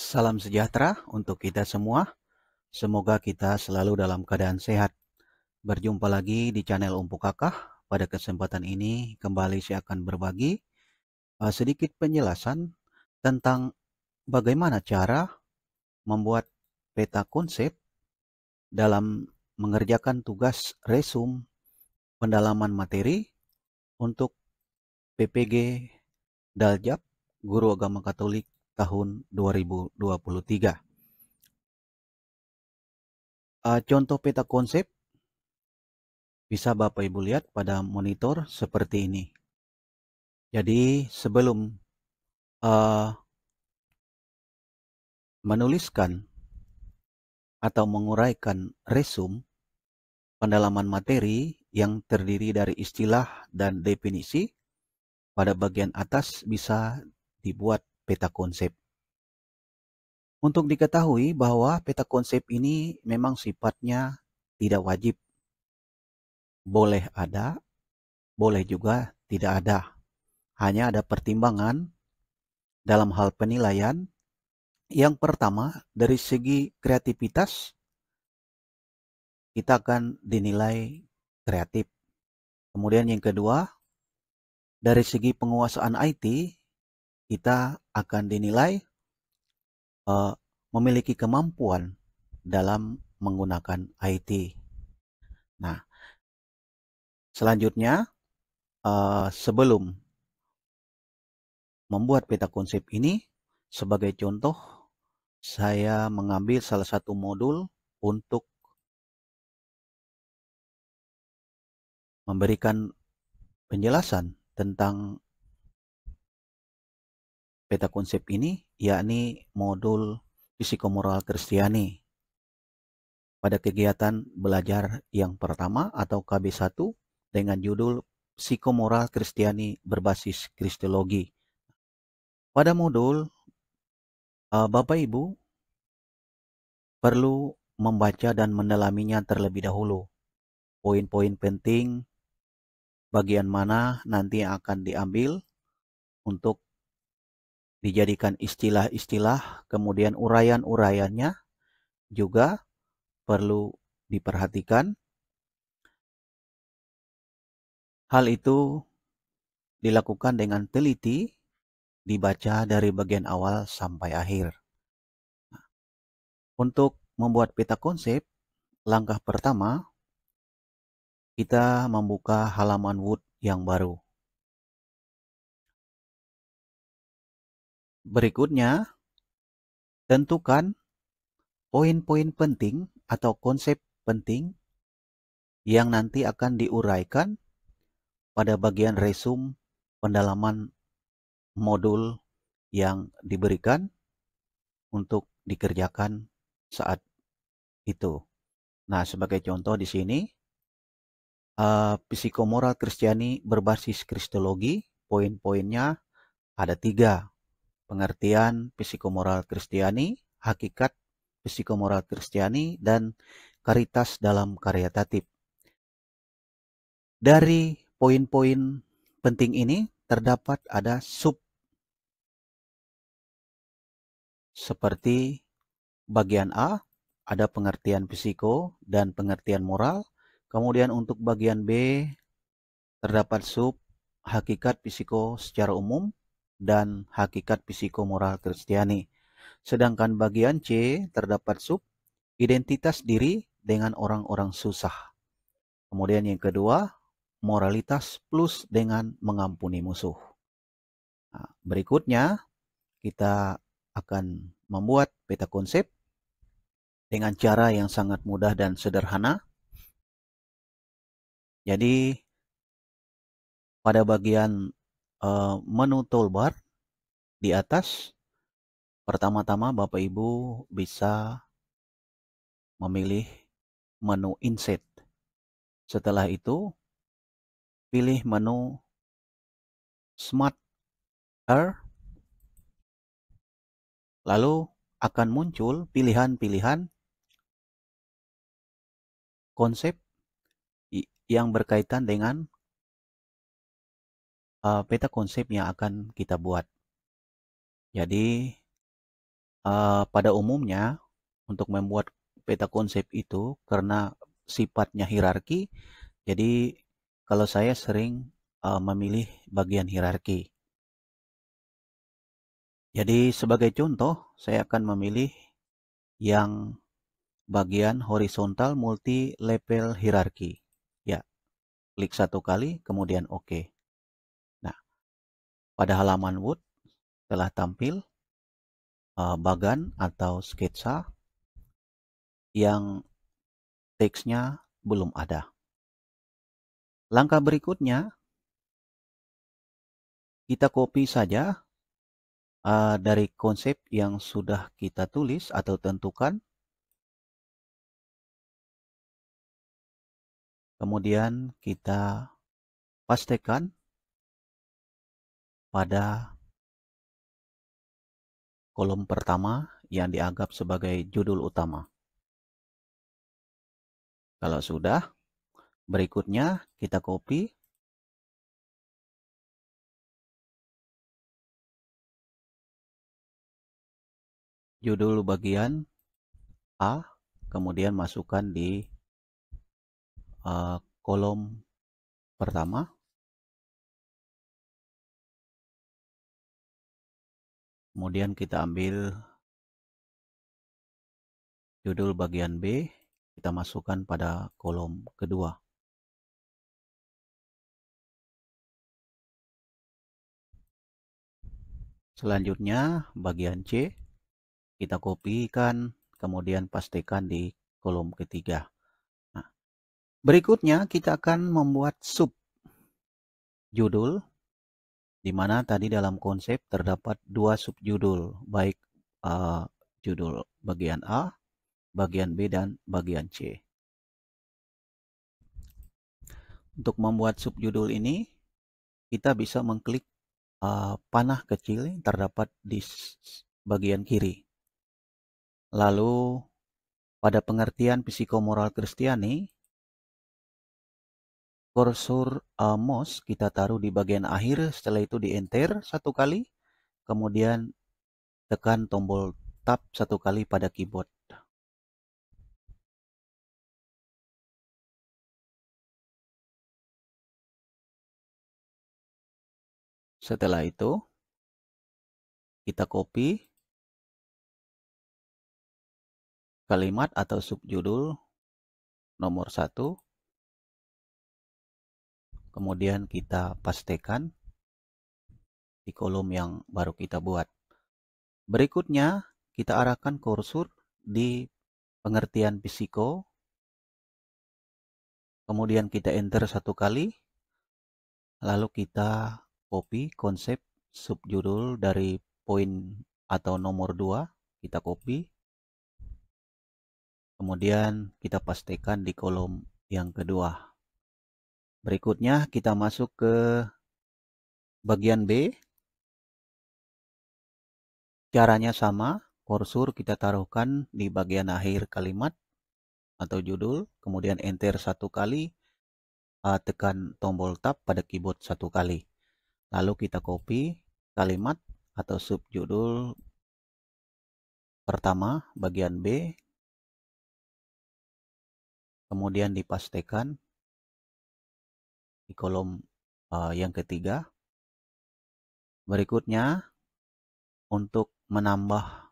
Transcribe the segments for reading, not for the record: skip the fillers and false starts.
Salam sejahtera untuk kita semua. Semoga kita selalu dalam keadaan sehat. Berjumpa lagi di channel Umpu Kakah. Pada kesempatan ini kembali saya akan berbagi sedikit penjelasan tentang bagaimana cara membuat peta konsep dalam mengerjakan tugas resum pendalaman materi untuk PPG Daljab Guru Agama Katolik tahun 2023. Contoh peta konsep bisa Bapak Ibu lihat pada monitor seperti ini. Jadi sebelum menuliskan atau menguraikan resum pendalaman materi yang terdiri dari istilah dan definisi, pada bagian atas bisa dibuat peta konsep. Untuk diketahui bahwa peta konsep ini memang sifatnya tidak wajib. Boleh ada, boleh juga tidak ada. Hanya ada pertimbangan dalam hal penilaian. Yang pertama, dari segi kreativitas, kita akan dinilai kreatif. Kemudian yang kedua, dari segi penguasaan IT, kita akan dinilai memiliki kemampuan dalam menggunakan IT. Nah, selanjutnya, sebelum membuat peta konsep ini, sebagai contoh, saya mengambil salah satu modul untuk memberikan penjelasan tentang peta konsep ini, yakni modul Psikomoral Kristiani. Pada kegiatan belajar yang pertama atau KB1 dengan judul Psikomoral Kristiani berbasis Kristologi. Pada modul, Bapak Ibu perlu membaca dan mendalaminya terlebih dahulu. Poin-poin penting, bagian mana nanti yang akan diambil untuk dijadikan istilah-istilah, kemudian uraian-uraiannya juga perlu diperhatikan. Hal itu dilakukan dengan teliti, dibaca dari bagian awal sampai akhir. Untuk membuat peta konsep, langkah pertama, kita membuka halaman Word yang baru. Berikutnya, tentukan poin-poin penting atau konsep penting yang nanti akan diuraikan pada bagian resum pendalaman modul yang diberikan untuk dikerjakan saat itu. Nah, sebagai contoh di sini, Psikomoral Kristiani berbasis Kristologi, poin-poinnya ada 3. Pengertian psikomoral Kristiani, hakikat psikomoral Kristiani, dan karitas dalam karya tatip. Dari poin-poin penting ini terdapat ada sub seperti bagian A, ada pengertian psiko dan pengertian moral. Kemudian untuk bagian B terdapat sub hakikat psiko secara umum dan hakikat psikomoral Kristiani. Sedangkan bagian C terdapat sub identitas diri dengan orang-orang susah. Kemudian yang kedua, moralitas plus dengan mengampuni musuh. Nah, berikutnya kita akan membuat peta konsep dengan cara yang sangat mudah dan sederhana. Jadi pada bagian menu toolbar di atas, pertama-tama Bapak Ibu bisa memilih menu insert. Setelah itu, pilih menu Smart R, lalu akan muncul pilihan-pilihan konsep yang berkaitan dengan peta konsep yang akan kita buat. Jadi pada umumnya untuk membuat peta konsep itu karena sifatnya hierarki, jadi kalau saya sering memilih bagian hierarki. Jadi sebagai contoh, saya akan memilih yang bagian horizontal multi level hierarki. Ya, klik satu kali, kemudian OK. Nah, pada halaman Word telah tampil bagan atau sketsa yang teksnya belum ada. Langkah berikutnya, kita copy saja dari konsep yang sudah kita tulis atau tentukan. Kemudian kita pastekan pada kolom pertama yang dianggap sebagai judul utama. Kalau sudah, berikutnya kita copy judul bagian A, kemudian masukkan di kolom pertama. Kemudian kita ambil judul bagian B, kita masukkan pada kolom kedua. Selanjutnya bagian C, kita kopikan, kemudian pastikan di kolom ketiga. Nah, berikutnya kita akan membuat sub judul, di mana tadi dalam konsep terdapat dua subjudul, baik judul bagian A, bagian B, dan bagian C. Untuk membuat subjudul ini, kita bisa mengklik panah kecil yang terdapat di bagian kiri. Lalu pada pengertian psikomoral Kristiani, kursor mouse kita taruh di bagian akhir, setelah itu di enter satu kali, kemudian tekan tombol tab satu kali pada keyboard. Setelah itu kita copy kalimat atau subjudul nomor 1, kemudian kita pastekan di kolom yang baru kita buat. Berikutnya kita arahkan kursor di pengertian psiko, kemudian kita enter satu kali, lalu kita copy konsep subjudul dari poin atau nomor 2, kita copy, kemudian kita pastikan di kolom yang kedua. Berikutnya kita masuk ke bagian B. Caranya sama, kursor kita taruhkan di bagian akhir kalimat atau judul, kemudian enter satu kali, tekan tombol tab pada keyboard satu kali. Lalu kita copy kalimat atau subjudul pertama bagian B, kemudian dipastekan di kolom yang ketiga. Berikutnya, untuk menambah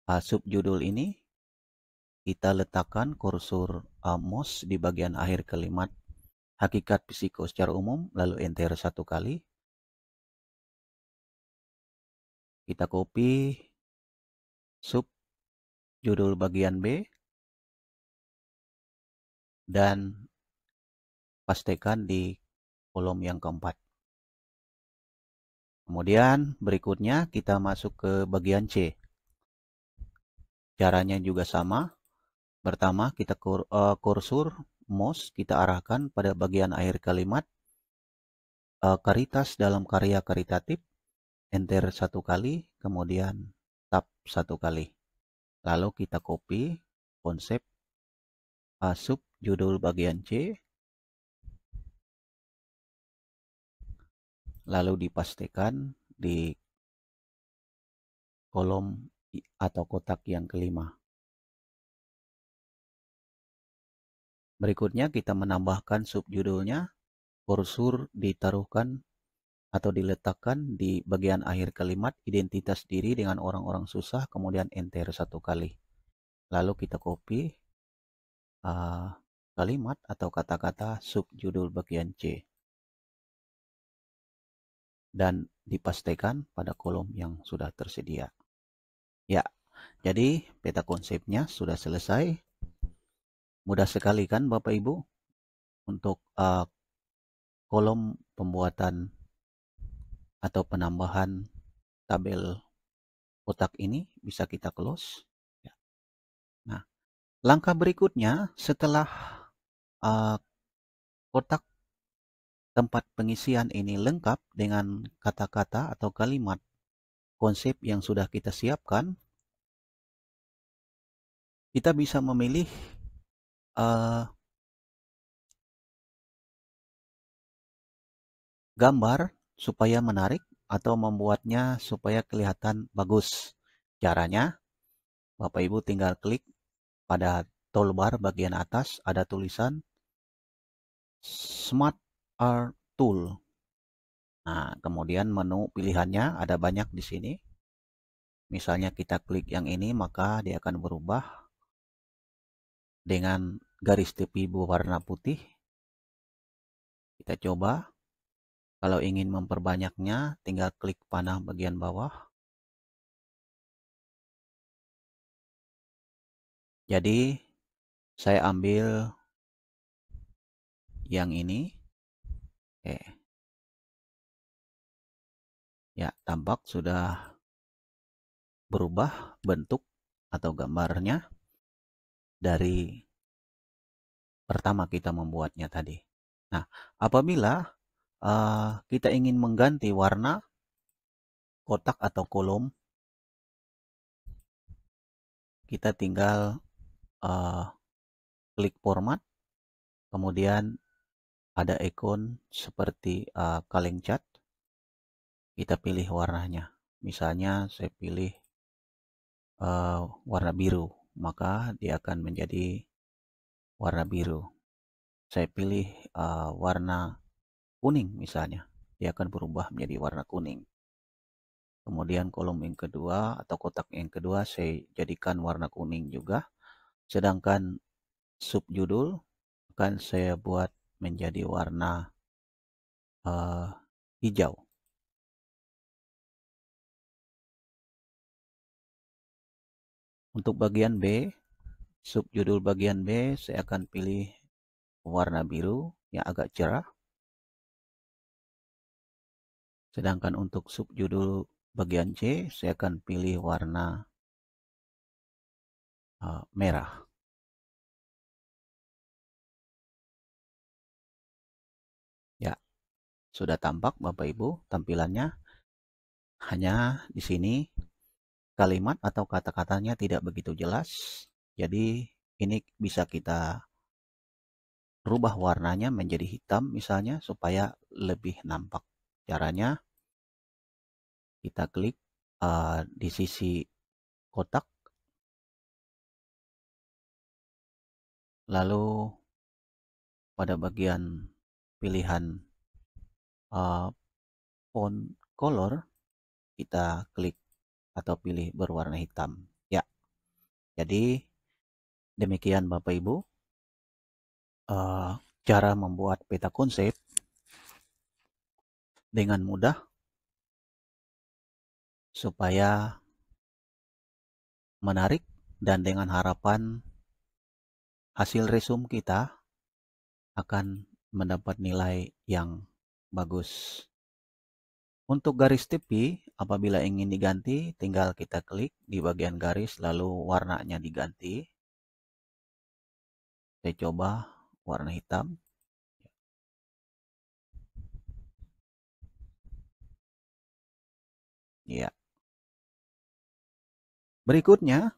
subjudul ini, kita letakkan kursor mouse di bagian akhir kalimat hakikat psiko secara umum, lalu enter satu kali. Kita copy sub judul bagian B dan pastikan di kolom yang keempat. Kemudian berikutnya kita masuk ke bagian C. Caranya juga sama. Pertama kita kursor mouse kita arahkan pada bagian akhir kalimat karitas dalam karya karitatif, enter satu kali, kemudian tab satu kali. Lalu kita copy konsep sub judul bagian C, lalu dipastikan di kolom atau kotak yang kelima. Berikutnya kita menambahkan subjudulnya, kursor ditaruhkan atau diletakkan di bagian akhir kalimat identitas diri dengan orang-orang susah, kemudian enter 1 kali. Lalu kita copy kalimat atau kata-kata subjudul bagian C dan dipastikan pada kolom yang sudah tersedia. Ya, jadi peta konsepnya sudah selesai. Mudah sekali kan Bapak Ibu untuk kolom pembuatan atau penambahan tabel kotak ini bisa kita close. Ya. Nah, langkah berikutnya setelah kotak tempat pengisian ini lengkap dengan kata-kata atau kalimat konsep yang sudah kita siapkan, kita bisa memilih gambar supaya menarik atau membuatnya supaya kelihatan bagus. Caranya, Bapak Ibu tinggal klik pada toolbar bagian atas, ada tulisan Smart Art Tool. Nah, kemudian menu pilihannya ada banyak di sini. Misalnya kita klik yang ini, maka dia akan berubah dengan garis tepi berwarna putih. Kita coba. Kalau ingin memperbanyaknya, tinggal klik panah bagian bawah. Jadi, saya ambil yang ini. Oke. Ya, tampak sudah berubah bentuk atau gambarnya dari pertama kita membuatnya tadi. Nah, apabila kita ingin mengganti warna kotak atau kolom, kita tinggal klik format, kemudian ada ikon seperti kaleng cat, kita pilih warnanya. Misalnya saya pilih warna biru, maka dia akan menjadi warna biru. Saya pilih warna kuning misalnya, dia akan berubah menjadi warna kuning. Kemudian kolom yang kedua atau kotak yang kedua saya jadikan warna kuning juga. Sedangkan subjudul akan saya buat menjadi warna hijau. Untuk bagian B, subjudul bagian B saya akan pilih warna biru yang agak cerah. Sedangkan untuk subjudul bagian C, saya akan pilih warna merah. Ya, sudah tampak Bapak Ibu tampilannya. Hanya di sini kalimat atau kata-katanya tidak begitu jelas. Jadi ini bisa kita rubah warnanya menjadi hitam misalnya supaya lebih nampak. Caranya kita klik di sisi kotak, lalu pada bagian pilihan font color kita klik atau pilih berwarna hitam. Ya, jadi demikian Bapak Ibu cara membuat peta konsep dengan mudah supaya menarik dan dengan harapan hasil resume kita akan mendapat nilai yang bagus. Untuk garis tepi, apabila ingin diganti, tinggal kita klik di bagian garis lalu warnanya diganti. Saya coba warna hitam. Ya. Berikutnya,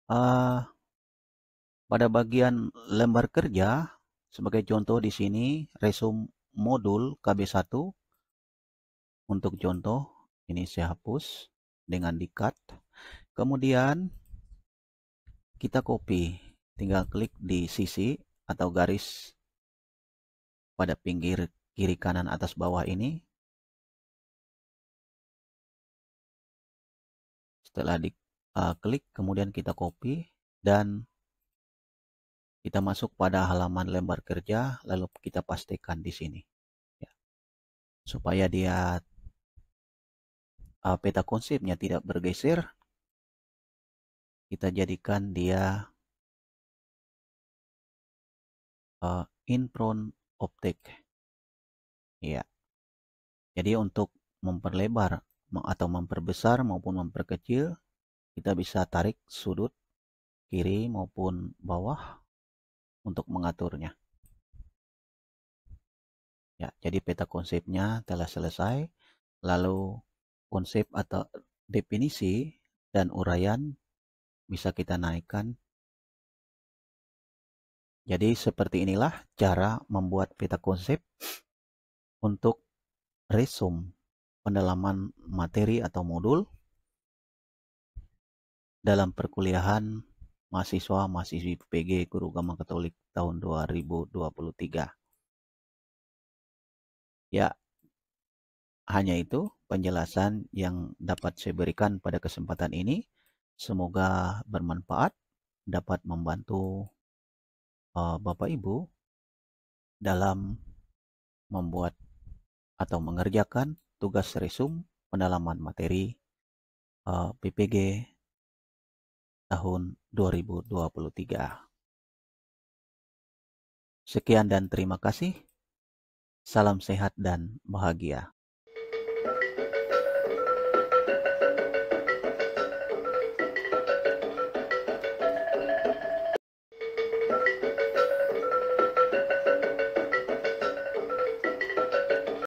pada bagian lembar kerja, sebagai contoh di sini, resume modul KB1. Untuk contoh, ini saya hapus. dengan di-cut. Kemudian kita copy, tinggal klik di sisi atau garis pada pinggir kiri kanan atas bawah ini. Setelah diklik, kemudian kita copy dan kita masuk pada halaman lembar kerja, lalu kita pastikan di sini. Ya. Supaya dia peta konsepnya tidak bergeser, kita jadikan dia in front of text. Ya. Jadi untuk memperlebar atau memperbesar maupun memperkecil, kita bisa tarik sudut kiri maupun bawah untuk mengaturnya. Ya, jadi peta konsepnya telah selesai. Lalu konsep atau definisi dan uraian bisa kita naikkan. Jadi seperti inilah cara membuat peta konsep untuk resume pendalaman materi atau modul dalam perkuliahan mahasiswa-mahasiswi PPG Guru Agama Katolik tahun 2023. Ya, hanya itu penjelasan yang dapat saya berikan pada kesempatan ini. Semoga bermanfaat, dapat membantu Bapak Ibu dalam membuat atau mengerjakan tugas resume pendalaman materi PPG tahun 2023. Sekian dan terima kasih. Salam sehat dan bahagia.